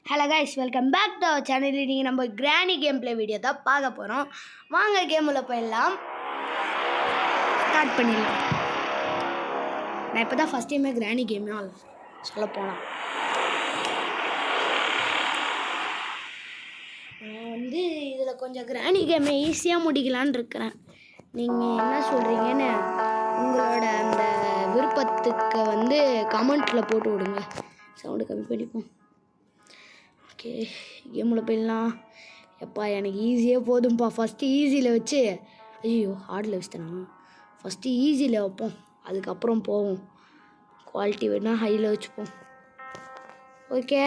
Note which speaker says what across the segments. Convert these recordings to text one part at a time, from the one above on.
Speaker 1: Hello guys, welcome back to our channel. நீங்கள் நம்ம கிராணி கேம் பிளே வீடியோ தான் பார்க்க போகிறோம். வாங்க கேமில் போயிடலாம். ஸ்டார்ட் பண்ணிடலாம். நான் இப்போ தான் ஃபஸ்ட் டைமே கிராணி கேமே சொல்ல போனேன். நான் இதில் கொஞ்சம் கிராணி கேமை ஈஸியாக முடிக்கலான்னு இருக்கிறேன். நீங்கள் என்ன சொல்கிறீங்கன்னு உங்களோட அந்த விருப்பத்துக்கு கமெண்ட்டில் போட்டு விடுங்க. சவுண்டு கம்மி பண்ணிப்போம். ஓகே, கேமில் போயிடலாம். எப்பா எனக்கு ஈஸியாக போதும்ப்பா. ஃபஸ்ட்டு ஈஸியில் வச்சு ஐயோ ஹார்டில் வச்சுட்டேனா. ஃபஸ்ட்டு ஈஸியில் வைப்போம், அதுக்கப்புறம் போவோம். குவாலிட்டி வேணால் ஹையில் வச்சுப்போம். ஓகே,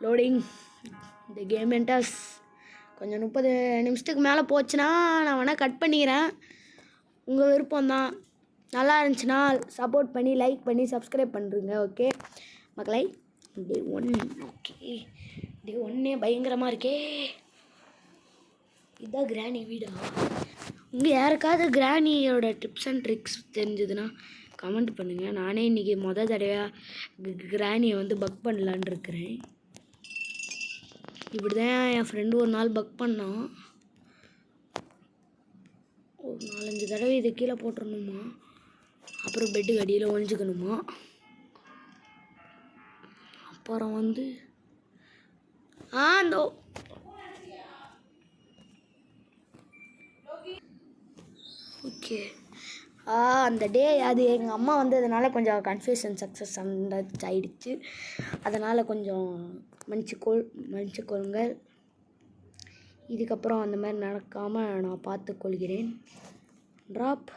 Speaker 1: லோடிங் இந்த கேம் என்டர்ஸ். கொஞ்சம் 30 நிமிஷத்துக்கு மேலே போச்சுன்னா நான் வேணால் கட் பண்ணிக்கிறேன். உங்கள் விருப்பம்தான். நல்லா இருந்துச்சுன்னா சப்போர்ட் பண்ணி லைக் பண்ணி சப்ஸ்கிரைப் பண்ணுறீங்க. ஓகே மக்களை, டே 1. ஓகே, டே 1 பயங்கரமாக இருக்கே. இதுதான் கிராணி வீடா? உங்கள் யாருக்காவது கிராணியோட டிப்ஸ் அண்ட் ட்ரிக்ஸ் தெரிஞ்சதுன்னா கமெண்ட் பண்ணுங்கள். நானே இன்றைக்கி தடவையாக கிராணியை பக் பண்ணலான் இருக்கிறேன். இப்படி தான் என் ஃப்ரெண்டு ஒரு நாள் பக் பண்ணான். ஒரு 4-5 தடவை இதை கீழே போட்டுடணுமா, அப்புறம் பெட்டுக்கு அடியில் ஒழிஞ்சிக்கணுமா. அப்புறம் அந்த ஓகே அந்த டே அது எங்கள் அம்மா வந்ததுனால கொஞ்சம் கன்ஃபியூஷன் சக்ஸஸ் ஆகிடுச்சு. அதனால் கொஞ்சம் மன்னிச்சுக்கொள்ளுங்கள். இதுக்கப்புறம் அந்த மாதிரி நடக்காமல் நான் பார்த்துக்கொள்கிறேன். ட்ராப்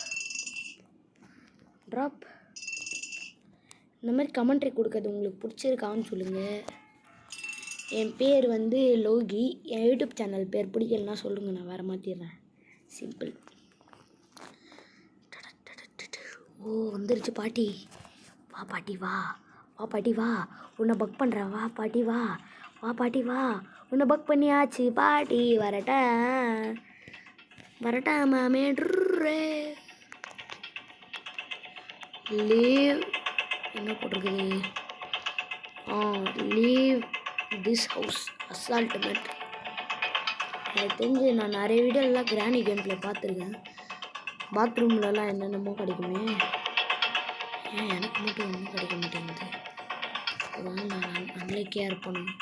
Speaker 1: இந்த மாதிரி கமெண்ட்ரி கொடுக்கறது உங்களுக்கு பிடிச்சிருக்கான்னு சொல்லுங்கள். என் பேர் லோகி. என் யூடியூப் சேனல் பேர் பிடிக்கலன்னா சொல்லுங்கள், நான் வேறு மாற்றிடுறேன். சிம்பிள். ஓ வந்துருச்சு பாட்டி. வா பாட்டி வா, வா பாட்டி வா, உன்னை பக் பண்ணுறேன். வா பாட்டி வா, வா பாட்டி வா, உன்னை பக் பண்ணியாச்சு பாட்டி. வரட்டா மாமே. லீவ் என்ன போட்டிருக்குது? லீவ் திஸ் ஹவுஸ் அசால்ட்மெண்ட். எனக்கு தெரிஞ்சு நான் நிறைய வீடியோலாம் கிராணி கேம்ல பார்த்துருக்கேன். பாத்ரூம்லலாம் என்னென்னமோ கிடைக்குமே, ஏன் எனக்கு மட்டும் ஒன்றும் கிடைக்க மாட்டேங்குது? அதனால் நான் அன்லைக்கியாக இருப்பணும்.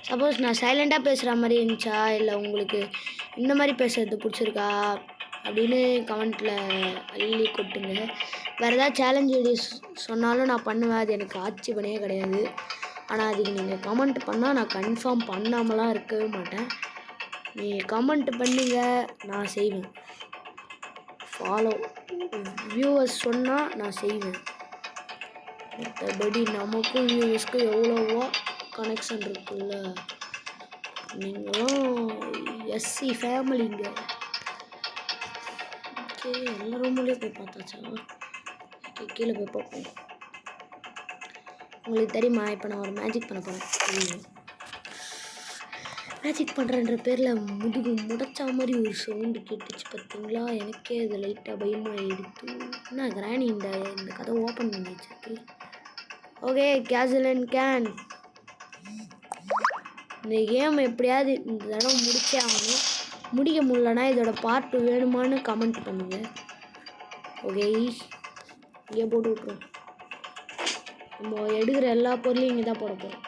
Speaker 1: சப்போஸ் நான் சைலண்ட்டாக பேசுகிற மாதிரி இருந்துச்சா, இல்லை உங்களுக்கு இந்த மாதிரி பேசுகிறது பிடிச்சிருக்கா அப்படின்னு கமெண்ட்டில் அள்ளி கொட்டுங்க. வேறு ஏதாவது சேலஞ்ச் வீடியோஸ் சொன்னாலும் நான் பண்ணுவேன். அது எனக்கு ஆட்சேபனையே கிடையாது. ஆனால் அதுக்கு நீங்கள் கமெண்ட் பண்ணால் நான் கன்ஃபார்ம் பண்ணாமலாம் இருக்கவே மாட்டேன். நீங்கள் கமெண்ட் பண்ணிங்க, நான் செய்வேன். ஃபாலோ வியூவர்ஸ் சொன்னால் நான் செய்வேன். மற்றபடி நமக்கும் வியூவர்ஸ்க்கும் எவ்வளோவா கனெக்ஷன் இருக்குல்ல. நீங்களும் எஸ்சி ஃபேமிலிங்க. ஓகே, எல்லா ரூம்லேயே போய் பார்த்தாச்சா? ஓகே, கீழே போய் பார்ப்போம். உங்களுக்கு தெரியுமா, இப்போ நான் ஒரு மேஜிக் பண்ண போகிறேன். மேஜிக் பண்ணுறன்ற பேரில் முதுகு முடைச்சா மாதிரி ஒரு சவுண்டு கேட்டுச்சு பார்த்தீங்களா? எனக்கே அது லைட்டாக பயமாக எடுத்து. என்ன கிராணி இந்த கதை ஓப்பன் பண்ணி வச்சிருக்கு. Okay, castle and can. இந்த கேம் எப்படியாவது இந்த தடவை முடிச்சே ஆகணும். முடிக்க முடியலன்னா இதோட பார்ட் வேணுமான்னு கமெண்ட் பண்ணுங்கள். ஓகே, இங்கே போட்டு விட்ருவோம். நம்ம எடுக்கிற எல்லா பொருளையும் இங்கே தான் போட போகிறோம்.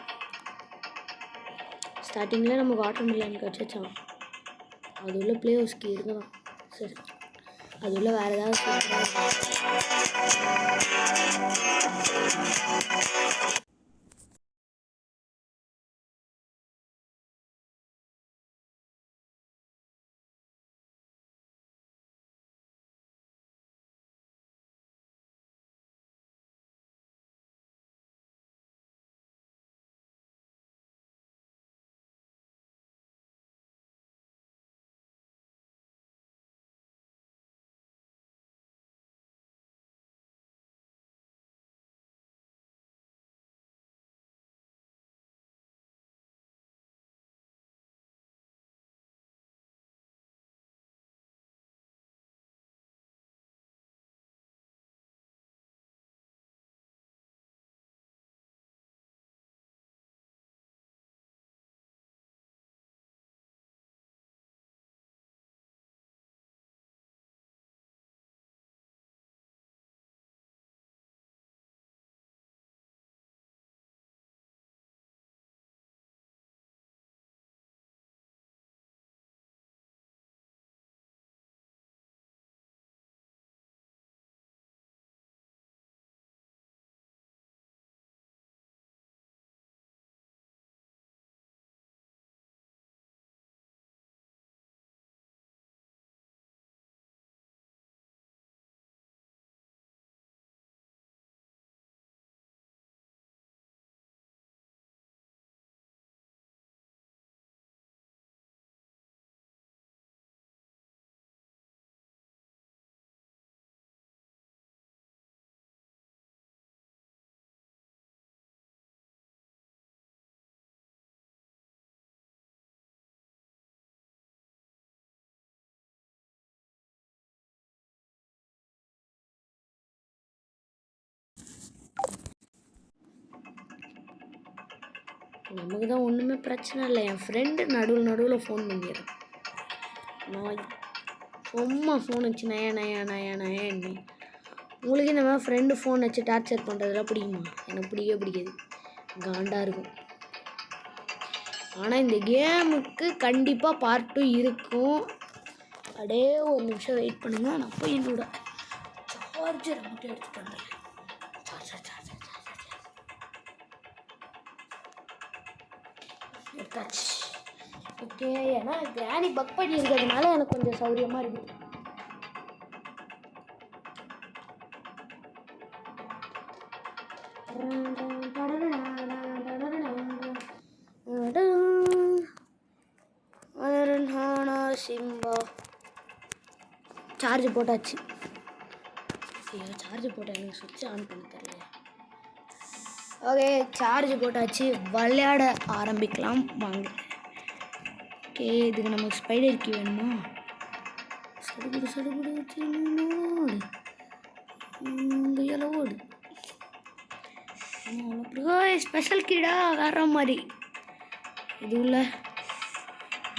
Speaker 1: ஸ்டார்டிங்கில் நமக்கு வாட்டர் மில்லன் கிடச்சிச்சான். அது உள்ள ப்ளே ஹவுஸ்க்கு இருக்கலாம். சரி, அது உள்ள வேறு ஏதாவது நமக்கு தான் ஒன்றுமே பிரச்சனை இல்லை. என் ஃப்ரெண்டு நடுவில் ஃபோன் பண்ணிடுறேன். நான் சும்மா ஃபோன் வச்சு நயன்னு உங்களுக்கு இந்த மாதிரி ஃப்ரெண்டு ஃபோன் வச்சு டார்ச்சர் பண்ணுறதுலாம் பிடிக்குமா? எனக்கு பிடிக்காது, காண்டாக இருக்கும். ஆனால் இந்த கேமுக்கு கண்டிப்பாக பார்ட் 2 இருக்கும். அப்படியே ஒரு நிமிஷம் வெயிட் பண்ணுங்க. நான் போய் என்னோட சார்ஜரை மட்டும் எடுத்துகிட்டு வந்துடுறேன். எடுத்தாச்சு. ஓகே, ஏன்னா கிராணி பக் பண்ணி இருக்கிறதுனால எனக்கு கொஞ்சம் சௌரியமாக இருக்குது. சிம்பா சார்ஜ் போட்டாச்சு. சார்ஜ் போட்டால் எனக்கு சுவிட்ச் ஆன் பண்ண தெரியல. ஓகே, சார்ஜ் போட்டாச்சு. விளையாட ஆரம்பிக்கலாம் வாங்க. ஓகே, இதுக்கு நமக்கு ஸ்பைடர் கீ வேணுமா? சடுகுடு ஓடு. ஸ்பெஷல் கீடா வேற மாதிரி. இது உள்ள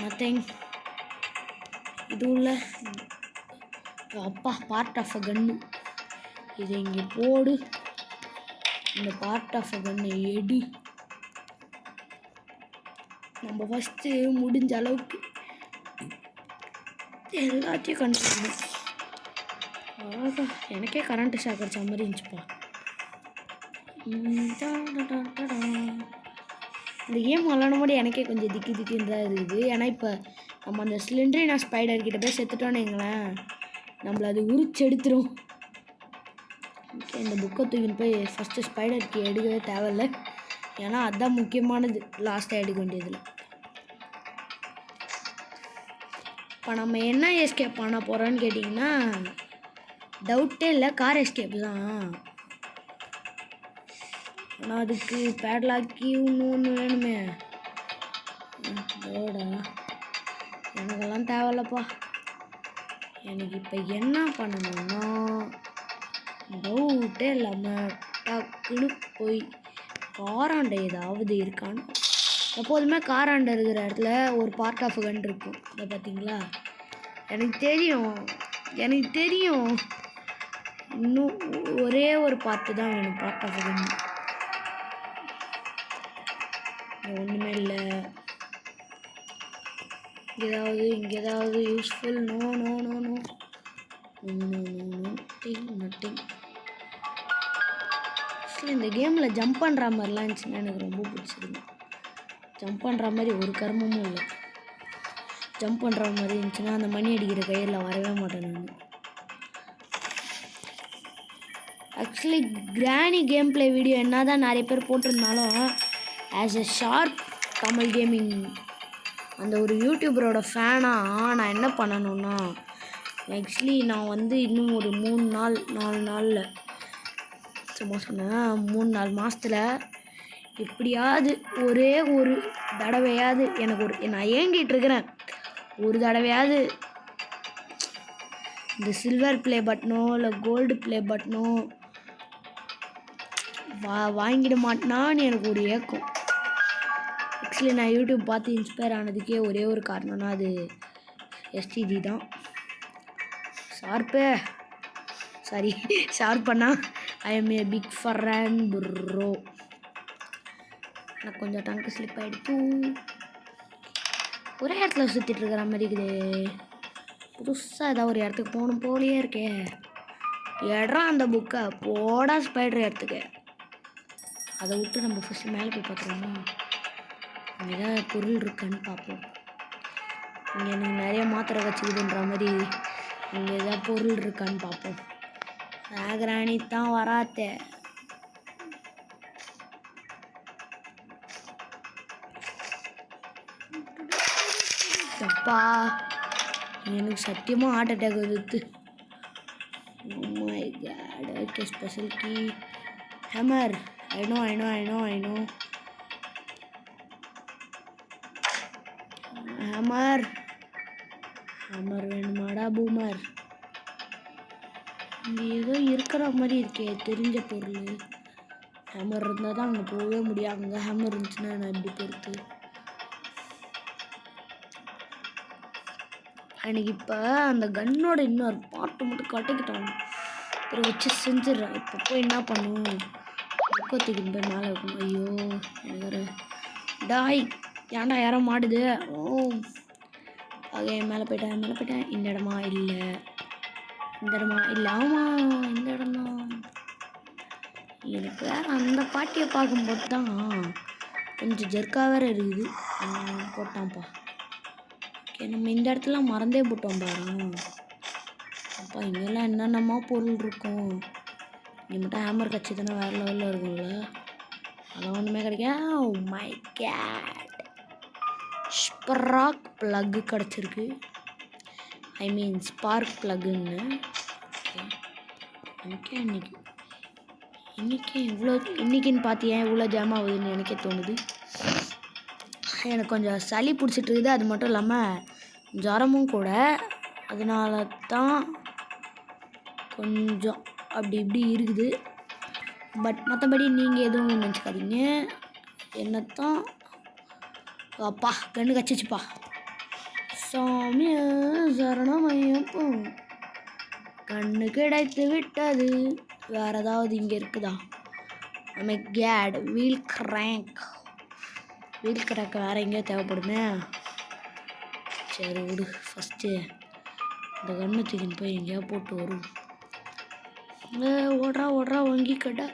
Speaker 1: நத்திங். இது உள்ள அப்பா பார்ட் ஆஃப் அ கன்னு. இதை இங்கே போடு. இந்த பார்ட் ஆஃப் அ கன்னை எடு. நம்ம ஃபஸ்ட்டு முடிஞ்ச அளவுக்கு எல்லாத்தையும் கண்டுபிடிக்கணும். எனக்கே கரண்ட்டு ஷாக் அடிச்ச மாதிரி இருந்துச்சுப்பா. இந்த கேம் விளாடும் போது எனக்கே கொஞ்சம் திக்குன்னு தான் இருக்குது. ஏன்னா இப்போ நம்ம அந்த சிலிண்டரை ஸ்பைடர் கிட்ட போய் செத்துட்டோன்னு வைங்களேன், நம்மளை அது உரிச்சு எடுத்துரும். ஓகே, இந்த புக்கை தூக்கின்னு போய் ஃபஸ்ட்டு ஸ்பைடருக்கு எடுக்கவே தேவையில்லை. ஏன்னா அதுதான் முக்கியமானது, லாஸ்ட்டாக எடுக்க வேண்டியதில்லை. இப்போ நம்ம என்ன எஸ்கேப் பண்ண போகிறோன்னு கேட்டிங்கன்னா டவுட்டே இல்லை, கார் எஸ்கேப் தான். ஆனால் அதுக்கு பேட்லாக்கி ஒன்று வேணுமே. அதோடா எனக்கெல்லாம் தேவையில்லப்பா. எனக்கு இப்போ என்ன பண்ணணும்னா டவுட்டே இல்லாமல் டக்குன்னு போய் காராண்டை ஏதாவது இருக்கான்னு. எப்போதுமே காராண்டை இருக்கிற இடத்துல ஒரு பார்ட் ஆஃப் கன் இருக்கும். இதை பார்த்தீங்களா? எனக்கு தெரியும் இன்னும் ஒரே ஒரு பார்ட்டு தான் வேணும் பார்ட் ஆஃப் கன். ஒன்றுமே இல்லை. இங்கே ஏதாவது யூஸ்ஃபுல்? No nothing. ஆக்சுவலி இந்த கேமில் ஜம்ப் பண்ணுற மாதிரிலாம் இருந்துச்சுன்னா எனக்கு ரொம்ப பிடிச்சிருக்கு. ஜம்ப் பண்ணுற மாதிரி ஒரு கர்மமும் இல்லை. ஜம்ப் பண்ணுற மாதிரி இருந்துச்சுன்னா அந்த மணி அடிக்கிற கையில் வரவே மாட்டேன் நான். ஆக்சுவலி கிராணி கேம் பிளே வீடியோ என்ன தான் நிறைய பேர் போட்டிருந்தாலும் as a sharp Tamil gaming அந்த ஒரு யூடியூபரோட ஃபேனாக நான் என்ன பண்ணணுன்னா, ஆக்சுவலி நான் வந்து இன்னும் ஒரு 4 நாளில் சும்மா சொன்னேன், 3-4 மாதத்தில் எப்படியாவது ஒரே ஒரு தடவையாவது எனக்கு நான் ஏங்கிட்டு இருக்கிறேன், ஒரு தடவையாவது இந்த சில்வர் ப்ளே பட்டனோ இல்லை கோல்டு ப்ளே பட்டனோ வாங்கிட மாட்டேனான்னு எனக்கு ஒரு ஏக்கம். ஆக்சுவலி நான் யூடியூப் பார்த்து இன்ஸ்பயர் ஆனதுக்கே ஒரே ஒரு காரணம்னா அது எஸ்டிஜி தான். ஷார்ப்பண்ணா I am a big fan bro. எனக்கு கொஞ்சம் டங்கு ஸ்லிப் ஆகிடுச்சு. ஒரே இடத்துல சுற்றிட்டு இருக்கிற மாதிரி இருக்குது. புதுசாக ஏதாவது ஒரு இடத்துக்கு போகணும் போலேயே இருக்கே. இடம் அந்த புக்கை போடா ஸ்பைடர் இடத்துக்கு. அதை விட்டு நம்ம ஃபஸ்ட்டு மேலே போய் பார்த்துருவோமா? இங்கே ஏதாவது பொருள் இருக்கான்னு பார்ப்போம். இங்கே எனக்கு நிறைய மாத்திரை வச்சுக்குதுன்ற மாதிரி இங்கே ஏதாவது பொருள் இருக்கான்னு பார்ப்போம். நாகராணி தான் வராத்தே. அப்பா எனக்கு சத்தியமாக ஹார்ட் அட்டாக் வருது. Okay, special key hammer. I know hammer வேணுமாடா பூமர்? இங்கே ஏதோ இருக்கிற மாதிரி இருக்கே தெரிஞ்ச பொருள். ஹேமர் இருந்தால் தான் அங்கே போகவே முடியும். அங்கே ஹேமர் இருந்துச்சுன்னா நான் எப்படி பொறுத்து எனக்கு இப்போ அந்த கன்னோட இன்னொரு பாட்டு மட்டும் கட்டிக்கிட்டாங்க அப்புறம் வச்சு செஞ்சிடறேன். இப்போ போய் என்ன பண்ணும் புக்கத்துக்கு போய் மேலே வைக்கணும். ஐயோ எனக்கு டாய் ஏன்டா யாரோ மாடுது. ஓ ஆகே மேலே போயிட்டேன். இந்த இடமா இல்லை, இந்த இடமா இல்லை, ஆமாம் இந்த இடம் தான். எனக்கு வேறு அந்த பாட்டியை பார்க்கும்போது தான் கொஞ்சம் ஜெர்க்காக வேறு இருக்குது. போட்டான்ப்பா. ஓகே நம்ம இந்த இடத்துல மறந்தே போட்டோம் பாரு. அப்பா இங்கெல்லாம் என்னென்னமோ பொருள் இருக்கும். இங்கே மட்டும் ஹேமர் கட்சிதுன்னா வேறு லெவலில் இருக்கும்ல. அதெல்லாம் ஒன்றுமே கிடைக்கும். Oh my god, spark plug கிடச்சிருக்கு. I mean spark ப்ளக்குன்னு. ஓகே இன்னைக்குன்னு பார்த்தியா இவ்வளோ ஜாம் ஆகுதுன்னு எனக்கே தோணுது. எனக்கு கொஞ்சம் சளி பிடிச்சிட்டு இருக்குது. அது மட்டும் இல்லாமல் ஜுரமும் கூட. அதனால தான் கொஞ்சம் அப்படி இப்படி இருக்குது. பட் மற்றபடி நீங்கள் எதுவும் நினச்சிக்காதீங்க. என்னத்தான் அப்பா கண்ணு கச்சிச்சுப்பா. சாமிய சரணமையப்போ கண்ணு கிடைத்து விட்டது. வேறு ஏதாவது இங்கே இருக்குதா? நம்ம கேட் வீல் கிராங்க் வேறு எங்கேயோ தேவைப்படுமே. சரி விடு, ஃபஸ்ட்டு இந்த கண்ணை தூக்கின்னு போய் எங்கேயா போட்டு வரும். ஓடுறா வங்கி கடை.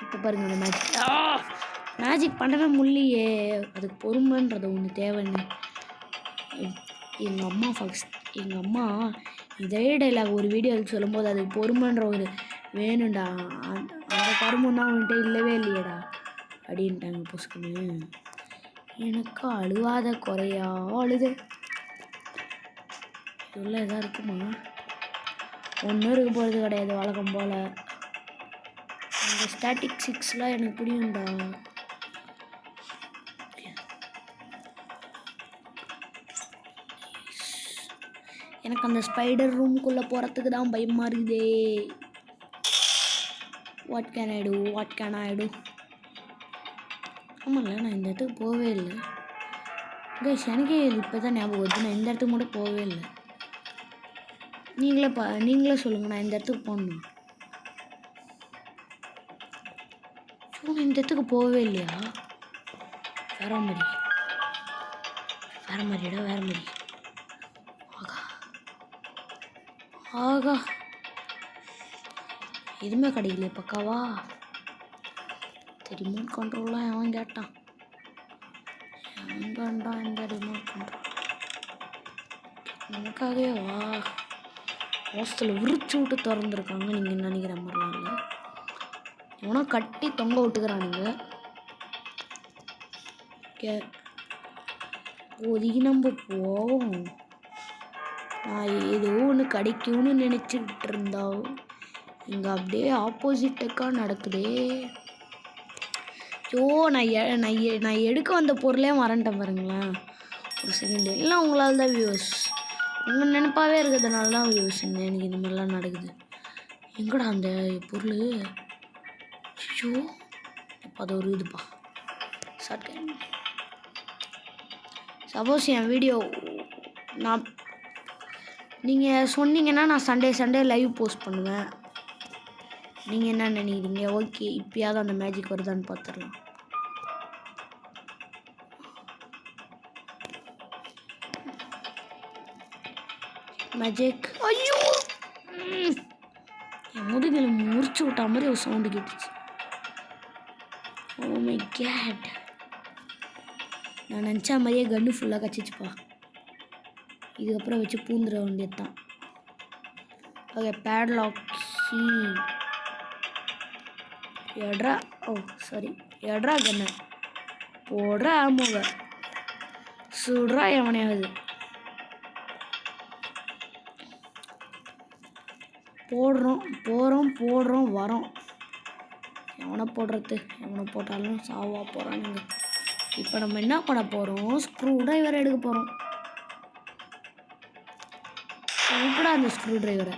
Speaker 1: இப்போ பாருங்க அந்த மேஜிக் பண்ணவே முடியலையே. அதுக்கு பொறுமைன்றது ஒன்று தேவைன்னு எங்கள் அம்மா இதே டைலாக் ஒரு வீடியோவில் சொல்லும்போது அதுக்கு பொறுமைன்ற ஒரு வேணும்டா, அந்த கரும்புன்னா அவன்கிட்ட இல்லவே இல்லையடா அப்படின்ட்டாங்க புஸ்குன்னு. எனக்கு அழுவாத குறையா அழுது. இதில் எதாவது இருக்குமா? ஒன்றும் இருக்க போகிறது கிடையாது வழக்கம் போல். அந்த ஸ்டாட்டிக் 6 எனக்கு புரியும்டா. எனக்கு அந்த ஸ்பைடர் ரூம்குள்ளே போகிறதுக்கு தான் பயமாக இருக்குதே. What can I do? ஆமாம்ல நான் இந்த இடத்துக்கு போகவே இல்லை. எனக்கே இப்போ தான் ஞாபகம் வருது, நான் இந்த இடத்துக்கு மட்டும் போகவே இல்லை. நீங்களே சொல்லுங்கள், நான் இந்த இடத்துக்கு போகணும். இந்த இடத்துக்கு போகவே இல்லையா? வேற மாதிரி ஆகா எதுவுமே கிடைக்கலையே பக்காவா. ரிமோட் கண்ட்ரோல்லாம் எவன் கேட்டான்? எங்கண்டா இந்த ரிமோட் கண்ட்ரோல்? நமக்காகவே வா. ஹாஸ்டலில் விரிச்சு விட்டு திறந்துருக்காங்க. நீங்கள் நினைக்கிற மாதிரிலாம் இல்லை. எவனோ கட்டி தொங்க விட்டுக்கிறானுங்க. ஒதுக்கி நம்ம போவோம். நான் ஏதோ ஒன்று கிடைக்கும்னு நினச்சிக்கிட்டு இருந்தா இங்கே அப்படியே ஆப்போசிட்டுக்காக நடக்குதே. ஐயோ நான் எடுக்க வந்த பொருளே மறந்துட்டேன் பாருங்களேன். ஒரு செகண்ட். எல்லாம் உங்களால் தான் வியூஸ், உங்கள் நினைப்பாகவே இருக்கிறதுனால தான் வியூஸ். எனக்கு இந்த மாதிரிலாம் நடக்குது. எங்கடா அந்த பொருள்? ஐயோ இப்போ அது ஒரு இதுப்பா. சப்போஸ் என் வீடியோ நீங்கள் சொன்னீங்கன்னா நான் சண்டே லைவ் போஸ்ட் பண்ணுவேன். நீங்கள் என்ன நினைக்கிறீங்க? ஓகே இப்போயாவது அந்த மேஜிக் வருதான்னு பார்த்துடலாம். மேஜிக். ஐயோ என் முதுகில் முறிச்சு விட்டா மாதிரி ஒரு சவுண்டு கேட்டுச்சு. ஓ மை கேட், நான் நினச்சா மாதிரியே கன்று ஃபுல்லாக கச்சிச்சுப்பா. இதுக்கப்புறம் வச்சு பூந்துட வேண்டியது தான். ஓகே பேட்லாக் கீ எட்ரா. ஓ சாரி, எட்ரா கண்ணு போடுறா. ஆமாங்க சுடுறா எவனையாவது. போடுறோம் வரோம். எவனை போட்டாலும் சாவா போகிறானுங்க. இப்போ நம்ம என்ன பண்ண போகிறோம்? ஸ்க்ரூ டிரைவரை எடுக்க போகிறோம். எப்படா அந்த ஸ்க்ரூ டிரைவரை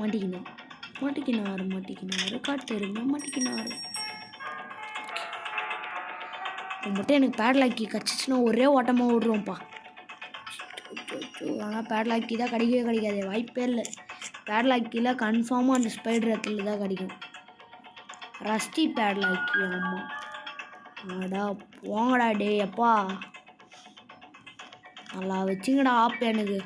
Speaker 1: மாட்டிக்கினாரு காட்டுருங்க மாட்டிக்கினாரு. இப்போ மட்டும் எனக்கு பேட்லாக்கி கிடச்சிச்சின்னா ஒரே ஓட்டமாக ஓடுறோம்ப்பா. ஆனால் பேட்லாக்கி தான் கிடைக்காது, வாய்ப்பே இல்லை. பேட்லாக்கியில் கன்ஃபார்மாக அந்த ஸ்பைடர் இடத்துல தான் கிடைக்கும். ரஸ்டி பேட்லாக்கி. ஆமாம், அடா போங்கடா டே அப்பா, நல்லா வச்சுங்கடா ஆப். எனக்கு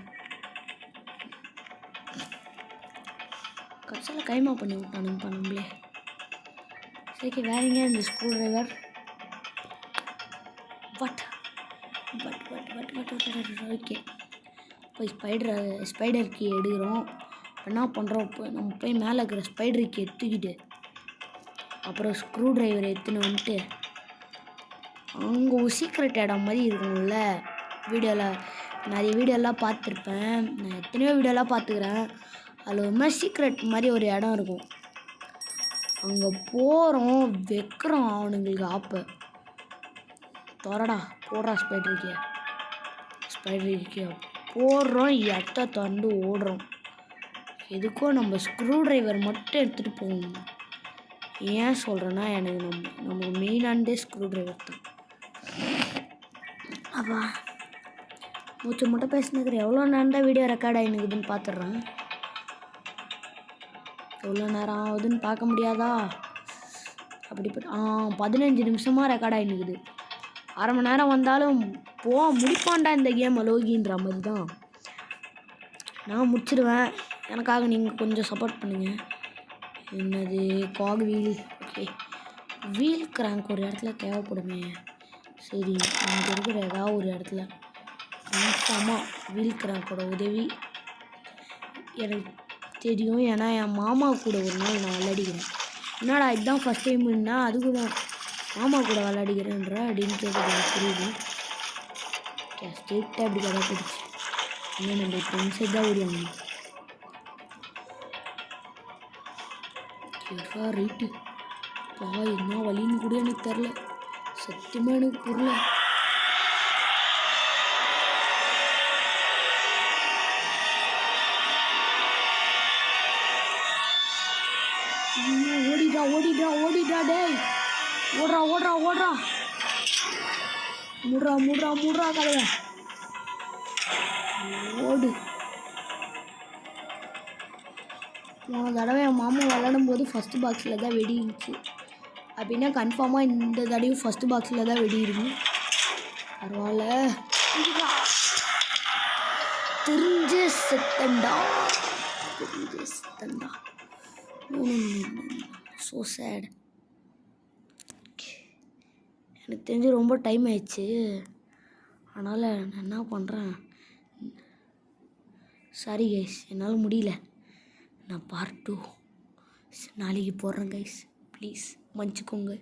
Speaker 1: கடைசியில் கைமா பண்ணி விட்டானுங்கப்பா நம்மளே. சரி வேறங்க இந்த ஸ்க்ரூ டிரைவர். பட் ஓகே, போய் ஸ்பைடர் கீ எடுக்கிறோம். என்ன பண்ணுறோம், இப்போ நம்ம போய் மேலே இருக்கிற ஸ்பைடர் கீ எடுத்துக்கிட்டு அப்புறம் ஸ்க்ரூ டிரைவர் எடுத்துன்னு வந்துட்டு அங்கே ஒரு சீக்ரெட் இடம் மாதிரி இருக்கும்ல. நிறைய வீடியோலாம் பார்த்துருப்பேன், நான் எத்தனையோ வீடியோலாம் பார்த்துக்கிறேன். அதில் ஒரு மாதிரி சீக்ரெட் மாதிரி ஒரு இடம் இருக்கும். அங்கே போகிறோம், வைக்கிறோம் அவனுங்களுக்கு ஆப்பை. போடுறா ஸ்பைடருக்கு போடுறோம், இடத்த திறந்து ஓடுறோம். எதுக்கோ நம்ம ஸ்க்ரூ டிரைவர் மட்டும் எடுத்துகிட்டு போகணும். ஏன் சொல்கிறேன்னா எனக்கு நமக்கு மெயினானதே ஸ்க்ரூ டிரைவர் தான். அப்பா மூச்சு மட்டும் பேசினுக்கிறேன். எவ்வளோ நேரம் தான் வீடியோ ரெக்கார்ட் ஆகினுக்குதுன்னு பார்த்துட்றேன். எவ்வளோ நேரம் ஆகுதுன்னு பார்க்க முடியாதா? அப்படிப்பட்ட 15 நிமிஷமாக ரெக்கார்ட் ஆகினுக்குது. அரை மணி நேரம் வந்தாலும் முடிப்பான்டா இந்த கேமை லோகின்ற மாதிரி தான். நான் முடிச்சிடுவேன், எனக்காக நீங்கள் கொஞ்சம் சப்போர்ட் பண்ணுங்கள். என்னது காக் வீல். ஓகே, வீல் கிராங்க் ஒரு இடத்துல தேவைப்படுமே. சரி, இங்கே இருக்கிற ஏதாவது ஒரு இடத்துல கன்ஃபார்மாக வீல் கிராங்கோட உதவி எனக்கு தெரியும். ஏன்னா என் மாமா கூட ஒரு நாள் நான் விளையாடிக்கிறேன். என்னடா இதுதான் ஃபஸ்ட் டைம்னா அது கூட மாமா கூட விளையாடிக்கிறேன்ற அப்படின்னு கேட்குறது புரியுது. ஸ்ட்ரெயிட்டாக அப்படி கதை போயிடுச்சு. இன்னும் நம்ம இப்போ இன்சைட் தான் ஓடிவாங்க. ரைட்டு என்ன வழின்னு கூட எனக்கு தெரில, சத்தியமாக எனக்கு புரியல. ஓடிடா டேய், ஓடுறா முடுறா கதையா, ஓடு. போன தடவை என் மாமா விளையாடும் போது ஃபஸ்ட்டு பாக்ஸில் தான் வெடி இருந்துச்சு. அப்படின்னா கன்ஃபார்மாக இந்த தடவையும் ஃபஸ்ட்டு பாக்ஸில் தான் வெடி இருக்கும். பரவாயில்ல, தெரிஞ்சு செத்தண்டா. So sad. எனக்கு தெரிஞ்சு ரொம்ப டைம் ஆயிடுச்சு, அதனால் நான் என்ன பண்ணுறேன், சாரி கைஸ், என்னால் முடியல. நான் பார்ட் 2 நாளைக்கு போடுறேன் கைஸ், ப்ளீஸ் மன்னிச்சுக்கோங்க.